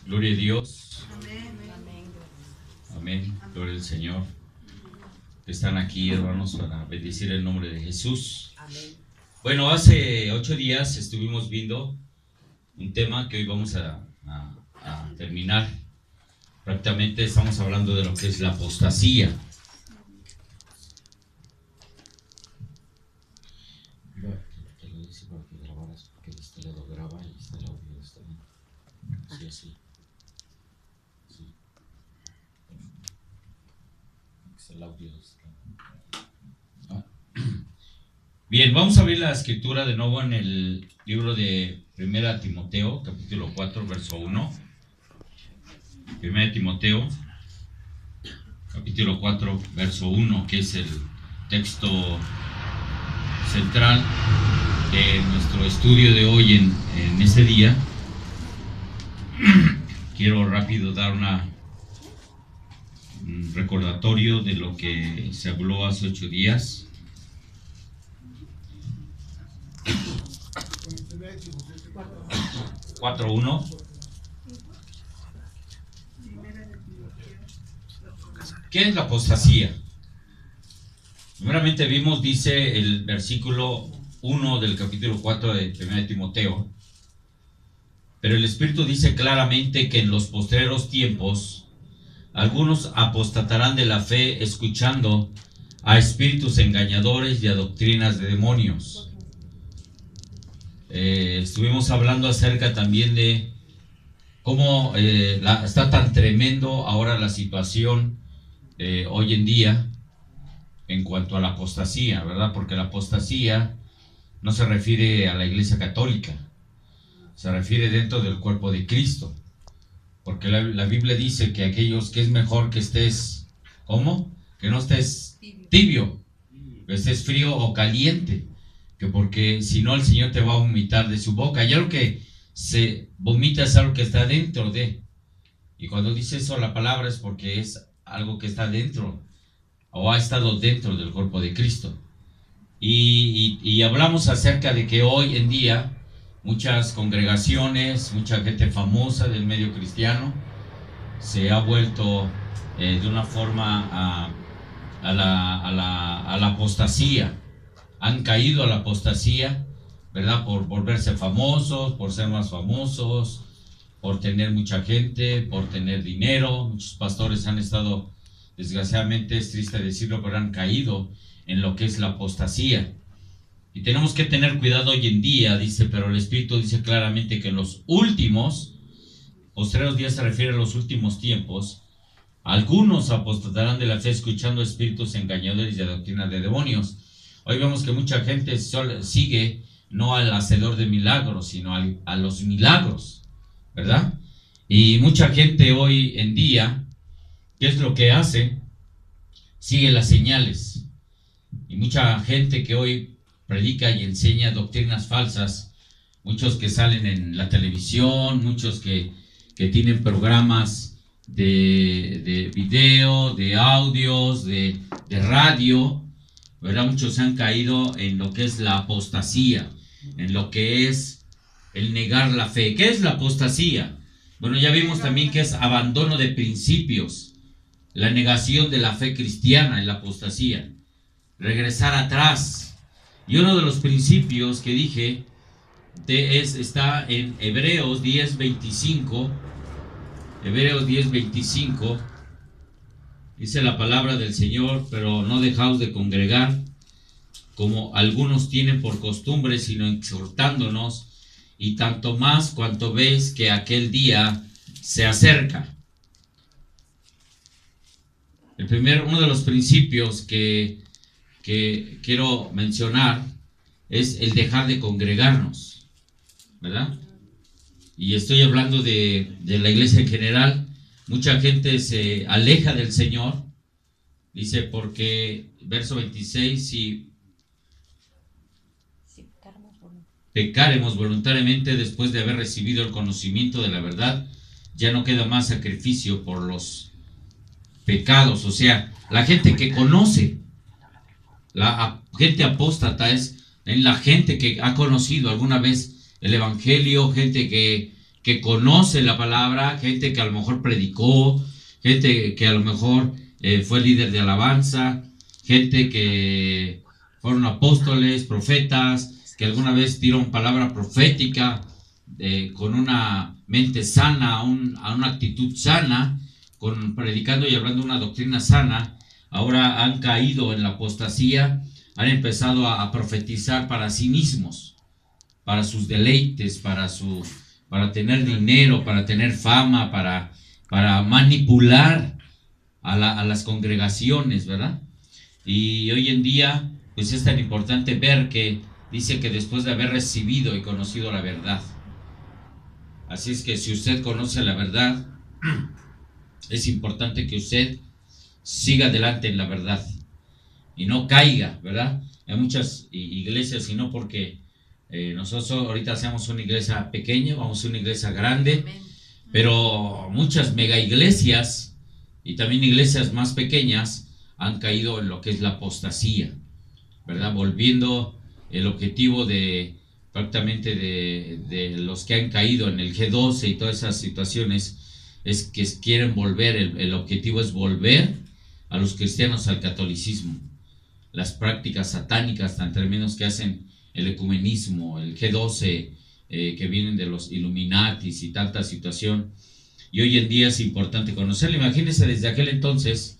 Gloria a Dios. Amén. Amén. Gloria al Señor. Están aquí, hermanos, para bendecir el nombre de Jesús. Amén. Bueno, hace 8 días estuvimos viendo un tema que hoy vamos a terminar. Prácticamente estamos hablando de lo que es la apostasía. Te lo dice para que grabaras, porque de este lado graba y este lado está bien. Sí, así. Sí. El audio está. Bien, vamos a ver la escritura de nuevo en el libro de 1 Timoteo, capítulo 4, verso 1. 1 Timoteo, capítulo 4, verso 1, que es el texto central de nuestro estudio de hoy en este día. Quiero rápido dar un recordatorio de lo que se habló hace 8 días. 4.1. ¿Qué es la apostasía? Primeramente vimos, dice el versículo 1 del capítulo 4 de 1 Timoteo, pero el Espíritu dice claramente que en los postreros tiempos algunos apostatarán de la fe escuchando a espíritus engañadores y a doctrinas de demonios. Estuvimos hablando acerca también de cómo está tan tremendo ahora la situación hoy en día en cuanto a la apostasía, ¿verdad? Porque la apostasía no se refiere a la Iglesia Católica, se refiere dentro del cuerpo de Cristo. Porque la Biblia dice que aquellos que es mejor que estés, ¿cómo? Que no estés tibio, que estés frío o caliente, que porque si no el Señor te va a vomitar de su boca. Y algo que se vomita es algo que está dentro de. Y cuando dice eso la palabra es porque es algo que está dentro o ha estado dentro del cuerpo de Cristo. Y hablamos acerca de que hoy en día muchas congregaciones, mucha gente famosa del medio cristiano se ha vuelto de una forma a la apostasía. Han caído a la apostasía, ¿verdad? Por volverse famosos, por ser más famosos, por tener mucha gente, por tener dinero. Muchos pastores han estado, desgraciadamente es triste decirlo, pero han caído en lo que es la apostasía. Y tenemos que tener cuidado hoy en día, dice, pero el Espíritu dice claramente que en los últimos, postreros días se refiere a los últimos tiempos, algunos apostatarán de la fe escuchando espíritus engañadores y a doctrina de demonios. Hoy vemos que mucha gente sigue no al hacedor de milagros, sino a los milagros, ¿verdad? Y mucha gente hoy en día, ¿qué es lo que hace? Sigue las señales. Y mucha gente que hoy predica y enseña doctrinas falsas, muchos que salen en la televisión, muchos que tienen programas de video, de audios, de radio, ¿verdad? Muchos han caído en lo que es la apostasía, en lo que es el negar la fe. ¿Qué es la apostasía? Bueno, ya vimos también que es abandono de principios, la negación de la fe cristiana en la apostasía, regresar atrás. Y uno de los principios que dije está en Hebreos 10:25. Hebreos 10:25. Dice la palabra del Señor: pero no dejaos de congregar, como algunos tienen por costumbre, sino exhortándonos, y tanto más cuanto veis que aquel día se acerca. Uno de los principios que quiero mencionar es el dejar de congregarnos, ¿verdad? Y estoy hablando de la iglesia en general. Mucha gente se aleja del Señor, dice, porque, verso 26, si pecaremos voluntariamente después de haber recibido el conocimiento de la verdad, ya no queda más sacrificio por los pecados. O sea, la gente que conoce, la gente apóstata es en la gente que ha conocido alguna vez el evangelio, gente que que conoce la palabra, gente que a lo mejor predicó, gente que a lo mejor fue líder de alabanza, gente que fueron apóstoles, profetas, que alguna vez dieron palabra profética con una mente sana, a una actitud sana, predicando y hablando una doctrina sana. Ahora han caído en la apostasía, han empezado a profetizar para sí mismos, para sus deleites, para tener dinero, para tener fama, para manipular a las congregaciones, ¿verdad? Y hoy en día, pues es tan importante ver que dice que después de haber recibido y conocido la verdad. Así es que si usted conoce la verdad, es importante que usted siga adelante en la verdad y no caiga, ¿verdad? Hay muchas iglesias, y no porque nosotros ahorita hacemos una iglesia pequeña, vamos a una iglesia grande, pero muchas mega iglesias y también iglesias más pequeñas han caído en lo que es la apostasía, ¿verdad? Volviendo el objetivo de prácticamente de los que han caído en el G12 y todas esas situaciones, es que quieren volver, el objetivo es volver a los cristianos al catolicismo. Las prácticas satánicas tan tremendas que hacen el ecumenismo, el G12, que vienen de los Illuminatis y tanta situación. Y hoy en día es importante conocerlo. Imagínense, desde aquel entonces,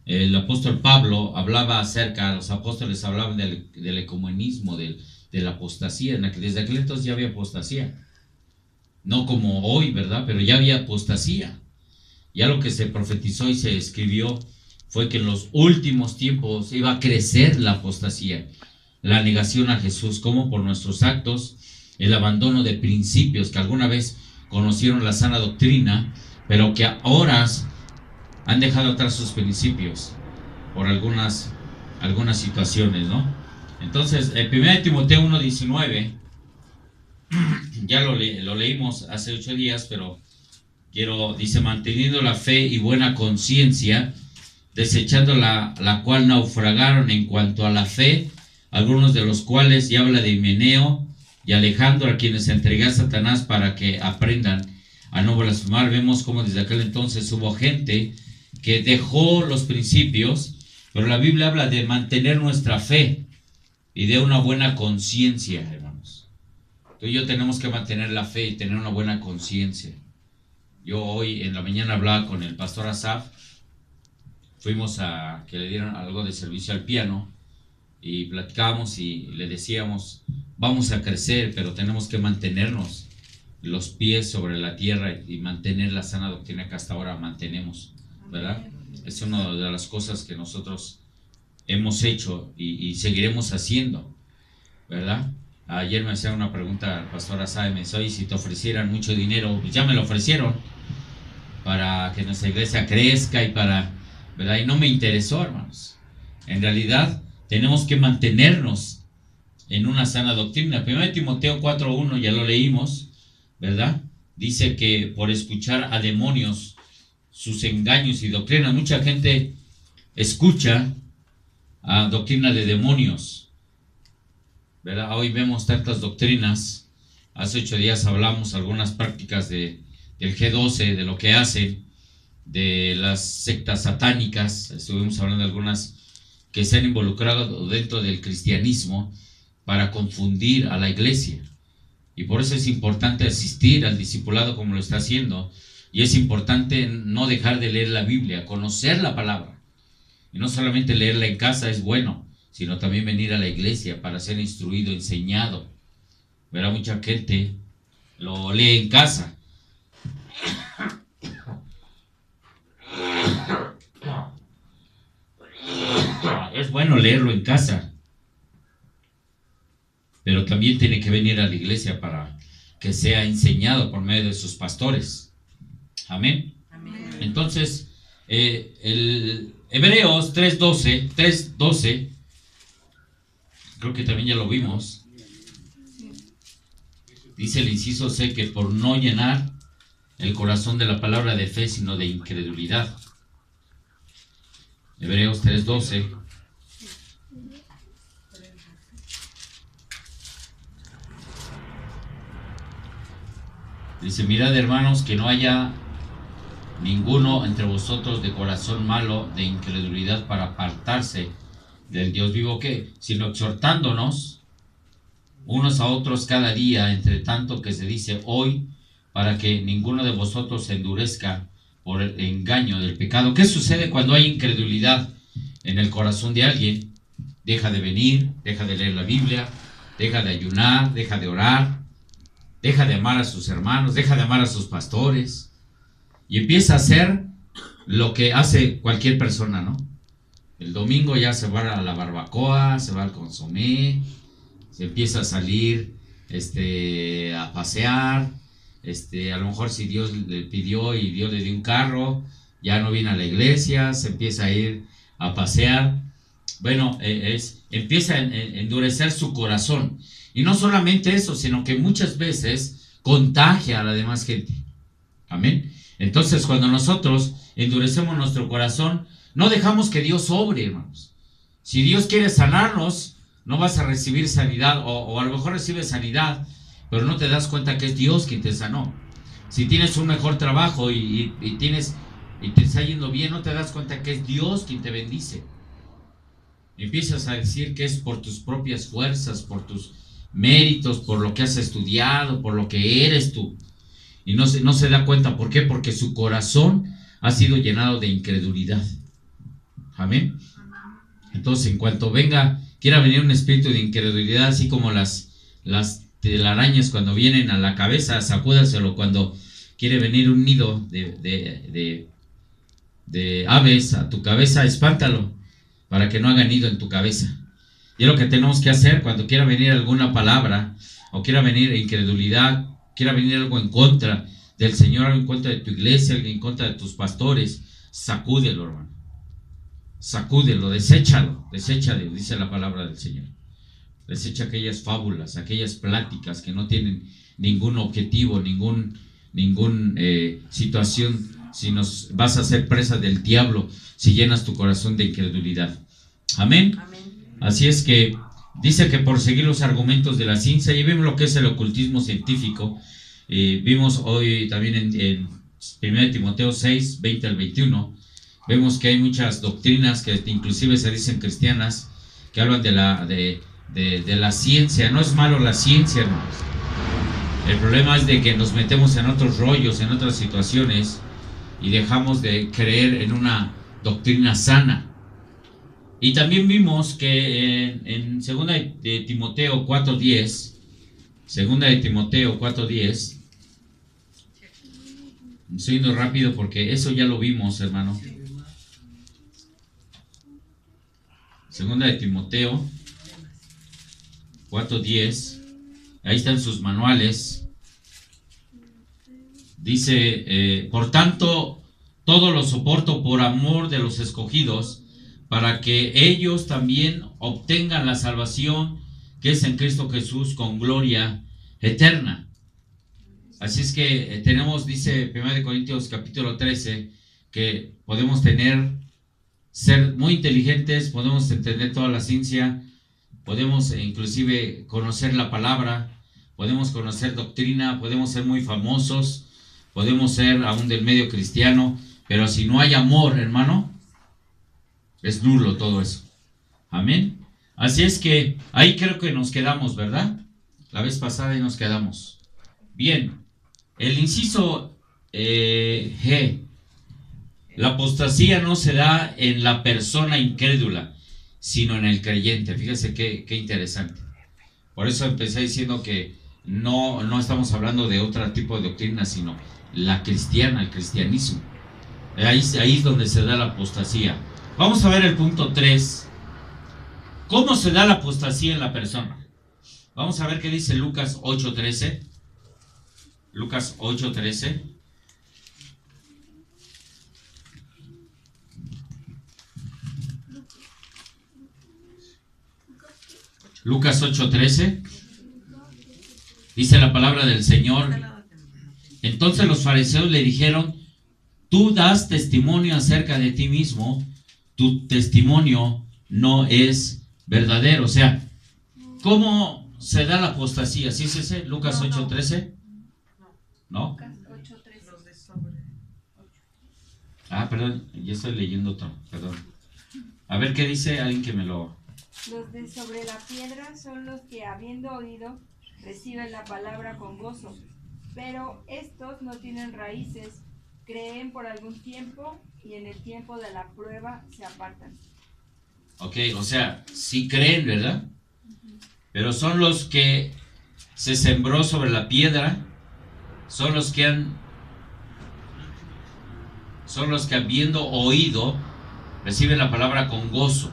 el apóstol Pablo hablaba acerca, los apóstoles hablaban del ecumenismo, de la apostasía. Desde aquel entonces ya había apostasía. No como hoy, ¿verdad? Pero ya había apostasía. Ya lo que se profetizó y se escribió fue que en los últimos tiempos iba a crecer la apostasía, la negación a Jesús, como por nuestros actos, el abandono de principios que alguna vez conocieron la sana doctrina, pero que ahora han dejado atrás sus principios por algunas situaciones, ¿no? Entonces, el 1 Timoteo 1:19, ya lo leímos hace 8 días, pero dice, manteniendo la fe y buena conciencia, desechando la cual naufragaron en cuanto a la fe, algunos de los cuales, ya habla de Himeneo y Alejandro, a quienes entregué a Satanás para que aprendan a no blasfemar. Vemos como desde aquel entonces hubo gente que dejó los principios, pero la Biblia habla de mantener nuestra fe y de una buena conciencia, hermanos. Tú y yo tenemos que mantener la fe y tener una buena conciencia. Yo hoy en la mañana hablaba con el pastor Asaf, fuimos a que le dieran algo de servicio al piano y platicábamos y le decíamos, vamos a crecer, pero tenemos que mantenernos los pies sobre la tierra y mantener la sana doctrina que hasta ahora mantenemos, ¿verdad? Es una de las cosas que nosotros hemos hecho y seguiremos haciendo, ¿verdad? Ayer me hacía una pregunta el pastor Asaf, me dice, oye, si te ofrecieran mucho dinero, pues ya me lo ofrecieron para que nuestra iglesia crezca y para, ¿verdad? Y no me interesó, hermanos. En realidad tenemos que mantenernos en una sana doctrina. 1 Timoteo 4:1, ya lo leímos, ¿verdad? Dice que por escuchar a demonios, sus engaños y doctrinas, mucha gente escucha a doctrina de demonios, ¿verdad? Hoy vemos tantas doctrinas. Hace 8 días hablamos algunas prácticas del G12, de lo que hacen, de las sectas satánicas. Estuvimos hablando de algunas que se han involucrado dentro del cristianismo para confundir a la iglesia. Y por eso es importante asistir al discipulado como lo está haciendo. Y es importante no dejar de leer la Biblia, conocer la palabra. Y no solamente leerla en casa es bueno, sino también venir a la iglesia para ser instruido, enseñado. Verá, mucha gente lo lee en casa. Es bueno leerlo en casa, pero también tiene que venir a la iglesia para que sea enseñado por medio de sus pastores. Amén. Amén. Entonces, el Hebreos 3:12, creo que también ya lo vimos. Dice el inciso C que por no llenar el corazón de la palabra de fe, sino de incredulidad. Hebreos 3:12. Dice, mirad hermanos, que no haya ninguno entre vosotros de corazón malo, de incredulidad, para apartarse del Dios vivo, que sino exhortándonos unos a otros cada día, entre tanto que se dice hoy, para que ninguno de vosotros se endurezca por el engaño del pecado. ¿Qué sucede cuando hay incredulidad en el corazón de alguien? Deja de venir, deja de leer la Biblia, deja de ayunar, deja de orar, deja de amar a sus hermanos, deja de amar a sus pastores, y empieza a hacer lo que hace cualquier persona, ¿no? El domingo ya se va a la barbacoa, se va al consomé, se empieza a salir a pasear, a lo mejor si Dios le pidió y Dios le dio un carro, ya no viene a la iglesia, se empieza a ir a pasear. Bueno, empieza a endurecer su corazón. Y no solamente eso, sino que muchas veces contagia a la demás gente. Amén. Entonces, cuando nosotros endurecemos nuestro corazón, no dejamos que Dios obre, hermanos. Si Dios quiere sanarnos, no vas a recibir sanidad, o a lo mejor recibes sanidad, pero no te das cuenta que es Dios quien te sanó. Si tienes un mejor trabajo y te está yendo bien, no te das cuenta que es Dios quien te bendice. Empiezas a decir que es por tus propias fuerzas, por tus méritos, por lo que has estudiado, por lo que eres tú. Y no se da cuenta. ¿Por qué? Porque su corazón ha sido llenado de incredulidad. Amén. Entonces, en cuanto quiera venir un espíritu de incredulidad, así como las telarañas cuando vienen a la cabeza, sacúdaselo. Cuando quiere venir un nido de aves a tu cabeza, espántalo, para que no haga nido en tu cabeza. Y es lo que tenemos que hacer cuando quiera venir alguna palabra, o quiera venir incredulidad, quiera venir algo en contra del Señor, algo en contra de tu iglesia, algo en contra de tus pastores. Sacúdelo, hermano. Sacúdelo, deséchalo, dice la palabra del Señor. Desecha aquellas fábulas, aquellas pláticas que no tienen ningún objetivo, ningún situación, si nos vas a ser presa del diablo si llenas tu corazón de incredulidad. Amén. Amén. Así es que dice que por seguir los argumentos de la ciencia, y vemos lo que es el ocultismo científico. Vimos hoy también en 1 Timoteo 6, 20 al 21, vemos que hay muchas doctrinas que inclusive se dicen cristianas, que hablan de la ciencia. No es malo la ciencia, hermanos. El problema es de que nos metemos en otros rollos, en otras situaciones, y dejamos de creer en una doctrina sana. Y también vimos que en 2 de Timoteo 4:10, 2 de Timoteo 4:10, estoy yendo rápido porque eso ya lo vimos, hermano. 2 de Timoteo 4:10, ahí están sus manuales. Dice, por tanto, todo lo soporto por amor de los escogidos, para que ellos también obtengan la salvación que es en Cristo Jesús con gloria eterna. Así es que tenemos, dice 1 Corintios capítulo 13, que podemos ser muy inteligentes, podemos entender toda la ciencia, podemos inclusive conocer la palabra, podemos conocer doctrina, podemos ser muy famosos, podemos ser aún del medio cristiano, pero si no hay amor, hermano, es nulo todo eso. Amén. Así es que ahí creo que nos quedamos, ¿verdad? La vez pasada ahí nos quedamos. Bien, el inciso G. La apostasía no se da en la persona incrédula, sino en el creyente. Fíjese qué interesante. Por eso empecé diciendo que no estamos hablando de otro tipo de doctrina, sino la cristiana, el cristianismo. Ahí es donde se da la apostasía. Vamos a ver el punto 3. ¿Cómo se da la apostasía en la persona? Vamos a ver qué dice Lucas 8:13. Lucas 8:13. Lucas 8:13. Dice la palabra del Señor. Entonces los fariseos le dijeron: tú das testimonio acerca de ti mismo, tu testimonio no es verdadero. O sea, ¿cómo se da la apostasía? ¿Sí es ese? Lucas 8:13. ¿no? Perdón, ya estoy leyendo otro, perdón. A ver qué dice alguien que me lo... Los de sobre la piedra son los que, habiendo oído, reciben la palabra con gozo, pero estos no tienen raíces, creen por algún tiempo y en el tiempo de la prueba se apartan. Ok, o sea, sí creen, ¿verdad? Pero son los que se sembró sobre la piedra, son los que habiendo oído reciben la palabra con gozo,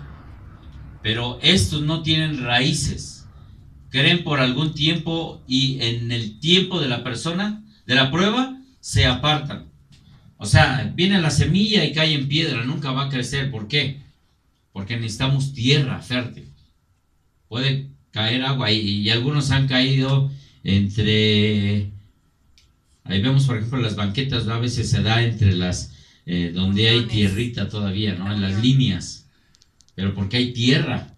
pero estos no tienen raíces, creen por algún tiempo y en el tiempo de la persona, de la prueba, se apartan. O sea, viene la semilla y cae en piedra, nunca va a crecer. ¿Por qué? Porque necesitamos tierra fértil. Puede caer agua y algunos han caído entre... Ahí vemos, por ejemplo, las banquetas, ¿no? A veces se da entre las... donde hay tierrita todavía, ¿no? En las líneas. Pero porque hay tierra,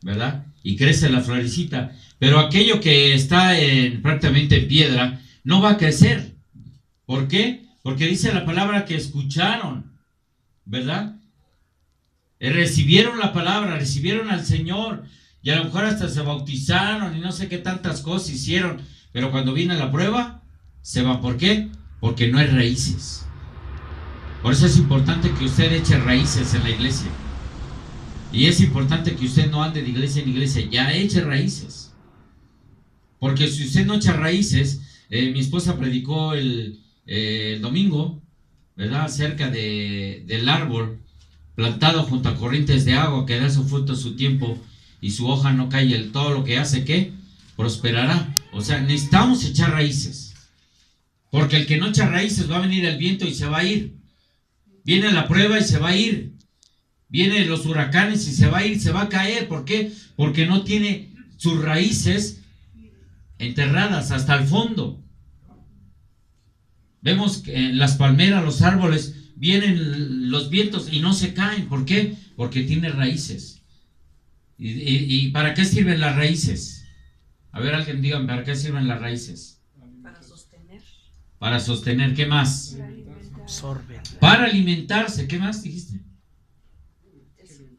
¿verdad? Y crece la florecita. Pero aquello que está prácticamente en piedra, no va a crecer. ¿Por qué? Porque dice la palabra que escucharon, ¿verdad? Recibieron la palabra, recibieron al Señor, y a lo mejor hasta se bautizaron y no sé qué tantas cosas hicieron, pero cuando viene la prueba, se van. ¿Por qué? Porque no hay raíces. Por eso es importante que usted eche raíces en la iglesia. Y es importante que usted no ande de iglesia en iglesia, ya eche raíces. Porque si usted no echa raíces, mi esposa predicó el domingo, ¿verdad? Acerca del árbol plantado junto a corrientes de agua que da su fruto a su tiempo y su hoja no cae, todo lo que hace, ¿qué? Prosperará. O sea, necesitamos echar raíces. Porque el que no echa raíces va a venir el viento y se va a ir. Viene la prueba y se va a ir. Vienen los huracanes y se va a ir, se va a caer. ¿Por qué? Porque no tiene sus raíces enterradas hasta el fondo. Vemos que en las palmeras, los árboles, vienen los vientos y no se caen. ¿Por qué? Porque tiene raíces. ¿Y para qué sirven las raíces? A ver, alguien diga, ¿para qué sirven las raíces? Para sostener. Para sostener, ¿qué más? Absorben. Para alimentarse, ¿qué más dijiste?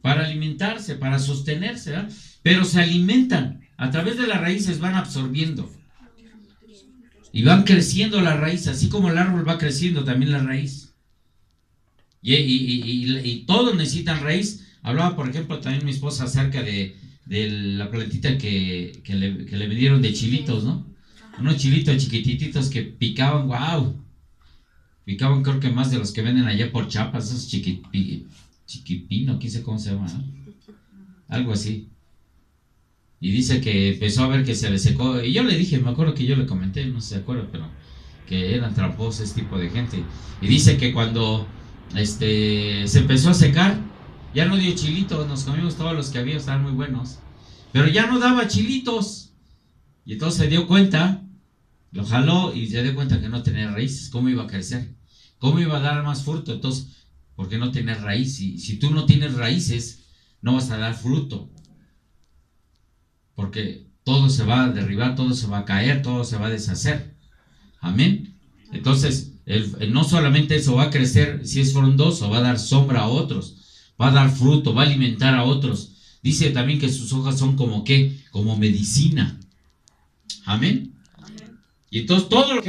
Para alimentarse, para sostenerse, ¿verdad? Pero se alimentan, a través de las raíces van absorbiendo. Y van creciendo la raíz, así como el árbol va creciendo también la raíz. Y todos necesitan raíz. Hablaba, por ejemplo, también mi esposa acerca de la plantita que le vendieron de chilitos, ¿no? Unos chilitos chiquititos que picaban, wow. Picaban creo que más de los que venden allá por Chiapas, esos chiquipino, quién sé cómo se llama, ¿no? Algo así. Y dice que empezó a ver que se le secó. Y yo le dije, me acuerdo que yo le comenté, no se acuerda, pero que eran tramposos ese tipo de gente. Y dice que cuando se empezó a secar, ya no dio chilitos, nos comimos todos los que había, estaban muy buenos. Pero ya no daba chilitos. Y entonces se dio cuenta, lo jaló y se dio cuenta que no tenía raíces. ¿Cómo iba a crecer? ¿Cómo iba a dar más fruto? Entonces, porque no tenía raíz. Y si tú no tienes raíces, no vas a dar fruto. Porque todo se va a derribar, todo se va a caer, todo se va a deshacer. Amén. Entonces, no solamente eso va a crecer, si es frondoso, va a dar sombra a otros, va a dar fruto, va a alimentar a otros. Dice también que sus hojas son como ¿qué? Como medicina. Amén. Y entonces todo lo que